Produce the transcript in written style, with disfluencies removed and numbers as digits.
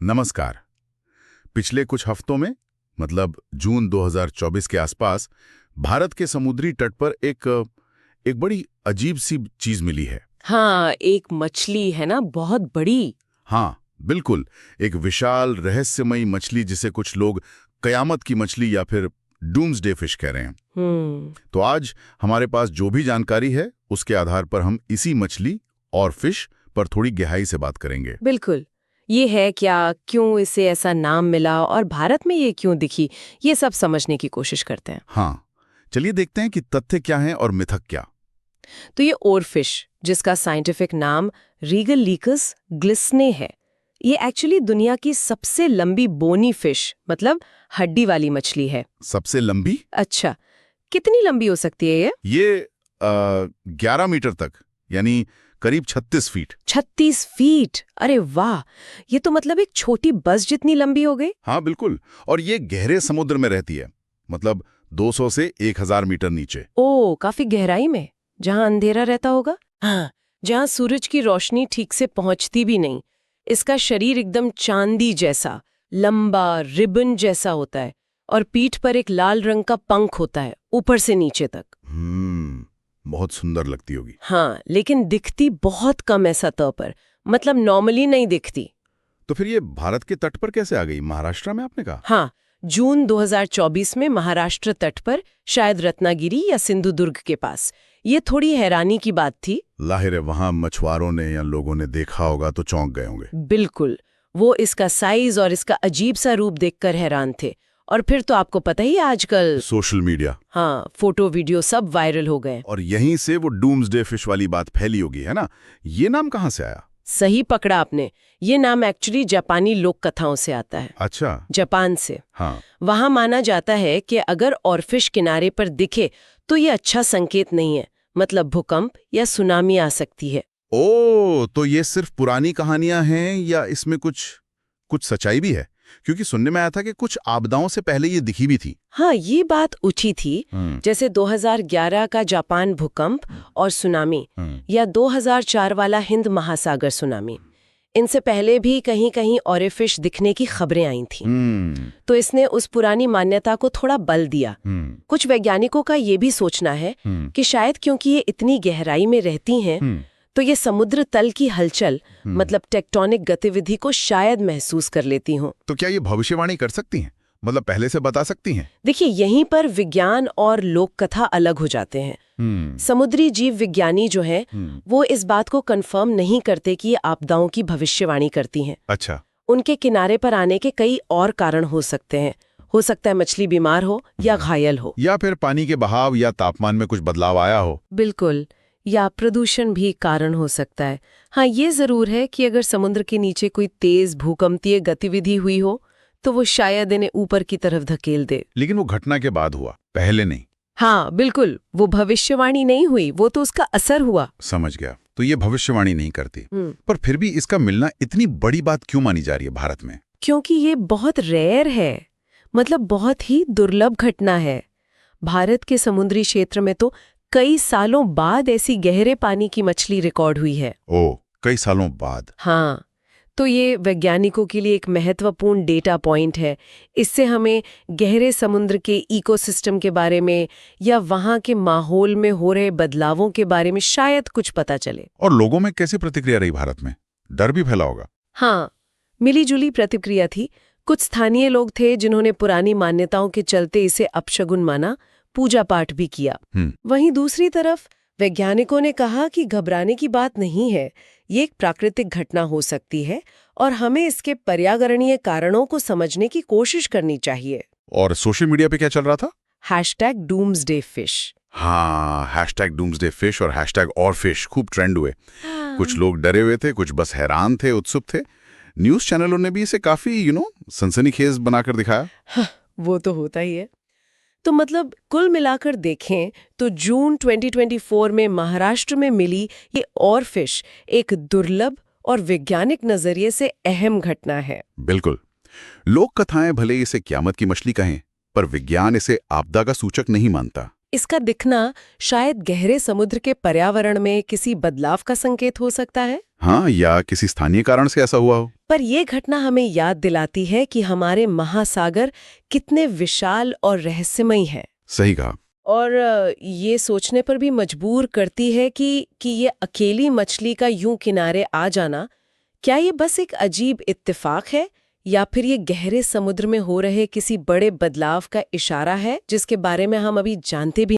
नमस्कार। पिछले कुछ हफ्तों में मतलब जून 2024 के आसपास भारत के समुद्री तट पर एक बड़ी अजीब सी चीज मिली है। हाँ, एक मछली है ना, बहुत बड़ी। हाँ बिल्कुल, एक विशाल रहस्यमयी मछली जिसे कुछ लोग कयामत की मछली या फिर डूम्सडे फिश कह रहे हैं। तो आज हमारे पास जो भी जानकारी है उसके आधार पर हम इसी मछली और फिश पर थोड़ी गहराई से बात करेंगे। बिल्कुल। ये है क्या, क्यों इसे ऐसा नाम मिला और भारत में ये क्यों दिखी, ये सब समझने की कोशिश करते हैं। हाँ, चलिए देखते हैं कि तथ्य क्या हैं और मिथक क्या। तो ये ओरफिश, जिसका साइंटिफिक नाम रीगलिकस ग्लिसने है, ये एक्चुअली दुनिया की सबसे लंबी बोनी फिश मतलब हड्डी वाली मछली है। सबसे लंबी? अच्छा, कितनी लंबी हो सकती है ये? ये 11 मीटर तक, यानी करीब 36 फीट। 36 फीट? अरे वाह, ये तो मतलब एक छोटी बस जितनी लंबी हो गई। हाँ बिल्कुल, और ये गहरे समुद्र में रहती है, मतलब 200 से 1000 मीटर नीचे। ओ, काफी गहराई में, जहां अंधेरा रहता होगा। हाँ, जहां सूरज की रोशनी ठीक से पहुंचती भी नहीं। इसका शरीर एकदम चांदी जैसा लंबा रिबन जैसा होता है और पीठ पर एक लाल रंग का पंख होता है ऊपर से नीचे तक। बहुत सुंदर लगती होगी। हाँ, लेकिन दिखती बहुत कम है सतह पर, मतलब नॉर्मली नहीं दिखती। तो फिर ये भारत के तट पर कैसे आ गई? महाराष्ट्र में आपने कहा? हाँ, जून 2024 में महाराष्ट्र तट पर, शायद रत्नागिरी या सिंधुदुर्ग के पास। ये थोड़ी हैरानी की बात थी। लाहिर है वहां मछुआरों ने या लोगों ने देखा होगा तो चौंक गए होंगे। बिल्कुल, वो इसका साइज और इसका अजीब सा रूप देखकर हैरान थे। और फिर तो आपको पता ही है आजकल सोशल मीडिया, हाँ, फोटो वीडियो सब वायरल हो गए। और यहीं से वो डूम्सडे फिश वाली बात फैली होगी, है ना? ये नाम कहाँ से आया? सही पकड़ा आपने। ये नाम एक्चुअली जापानी लोक कथाओं से आता है। अच्छा, जापान से। हाँ। वहां माना जाता है कि अगर ऑरफिश किनारे पर दिखे तो ये अच्छा संकेत नहीं है, मतलब भूकंप या सुनामी आ सकती है। ओ, तो ये सिर्फ पुरानी कहानियां हैं या इसमें कुछ सच्चाई भी है? क्योंकि सुनने में आया था कि कुछ आपदाओं से पहले ये दिखी भी थी। हाँ, ये बात ऊंची थी, जैसे 2011 का जापान भूकंप और सुनामी, या 2004 वाला हिंद महासागर सुनामी। इनसे पहले भी कहीं कहीं ऑरफिश दिखने की खबरें आई थी। तो इसने उस पुरानी मान्यता को थोड़ा बल दिया। कुछ वैज्ञानिकों का ये भी सोचना है कि शायद क्योंकि ये इतनी गहराई में रहती हैं, तो ये समुद्र तल की हलचल मतलब टेक्टोनिक गतिविधि को शायद महसूस कर लेती हों। तो क्या ये भविष्यवाणी कर सकती हैं? मतलब पहले से बता सकती हैं? देखिए, यहीं पर विज्ञान और लोक कथा अलग हो जाते हैं। समुद्री जीव विज्ञानी जो हैं, वो इस बात को कंफर्म नहीं करते कि ये आपदाओं की भविष्यवाणी करती हैं। अच्छा। उनके किनारे पर आने के कई और कारण हो सकते हैं। हो सकता है मछली बीमार हो या घायल हो, या फिर पानी के बहाव या तापमान में कुछ बदलाव आया हो। बिल्कुल, या प्रदूषण भी कारण हो सकता है। हाँ, ये जरूर है कि अगर समुद्र के नीचे कोई तेज भूकंपीय गतिविधि हुई हो तो वो शायद इन्हें ऊपर की तरफ धकेल दे। लेकिन वो घटना के बाद हुआ, पहले नहीं। हाँ बिल्कुल, वो भविष्यवाणी नहीं हुई, वो तो उसका असर हुआ। समझ गया। तो ये भविष्यवाणी नहीं करती, पर फिर भी इसका मिलना इतनी बड़ी बात क्यों मानी जा रही है भारत में? क्योंकि ये बहुत रेयर है, मतलब बहुत ही दुर्लभ घटना है। भारत के समुद्री क्षेत्र में तो कई सालों बाद ऐसी गहरे पानी की मछली रिकॉर्ड हुई है। ओ, कई सालों बाद? हाँ, तो ये वैज्ञानिकों के लिए एक महत्वपूर्ण डेटा पॉइंट है। इससे हमें गहरे समुद्र के इकोसिस्टम के बारे में या वहाँ के माहौल में हो रहे बदलावों के बारे में शायद कुछ पता चले। और लोगों में कैसी प्रतिक्रिया रही भारत में? डर भी फैला होगा। हाँ, मिलीजुली प्रतिक्रिया थी। कुछ स्थानीय लोग थे जिन्होंने पुरानी मान्यताओं के चलते इसे अपशगुन माना, पूजा पाठ भी किया। वहीं दूसरी तरफ वैज्ञानिकों ने कहा कि घबराने की बात नहीं है, ये एक प्राकृतिक घटना हो सकती है और हमें इसके पर्यावरणीय कारणों को समझने की कोशिश करनी चाहिए। और सोशल मीडिया पे क्या चल रहा था? #doomsdayfish। हाँ, #doomsdayfish और #orfish खूब ट्रेंड हुए। कुछ लोग डरे हुए थे, कुछ बस हैरान थे, उत्सुक थे। न्यूज चैनलों ने भी इसे काफी सनसनीखेज बनाकर दिखाया। हाँ, वो तो होता ही है। तो मतलब कुल मिलाकर देखें तो जून 2024 में महाराष्ट्र में मिली ये ऑरफिश एक दुर्लभ और वैज्ञानिक नजरिए से अहम घटना है। बिल्कुल। लोक कथाएं भले इसे क्यामत की मछली कहें, पर विज्ञान इसे आपदा का सूचक नहीं मानता। इसका दिखना शायद गहरे समुद्र के पर्यावरण में किसी बदलाव का संकेत हो सकता है। हाँ, या किसी स्थानीय कारण से ऐसा हुआ हो। पर यह घटना हमें याद दिलाती है कि हमारे महासागर कितने विशाल और रहस्यमयी हैं। सही कहा। और ये सोचने पर भी मजबूर करती है कि ये अकेली मछली का यूं किनारे आ जाना, क्या ये बस एक अजीब इत्तेफाक है या फिर ये गहरे समुद्र में हो रहे किसी बड़े बदलाव का इशारा है जिसके बारे में हम अभी जानते भी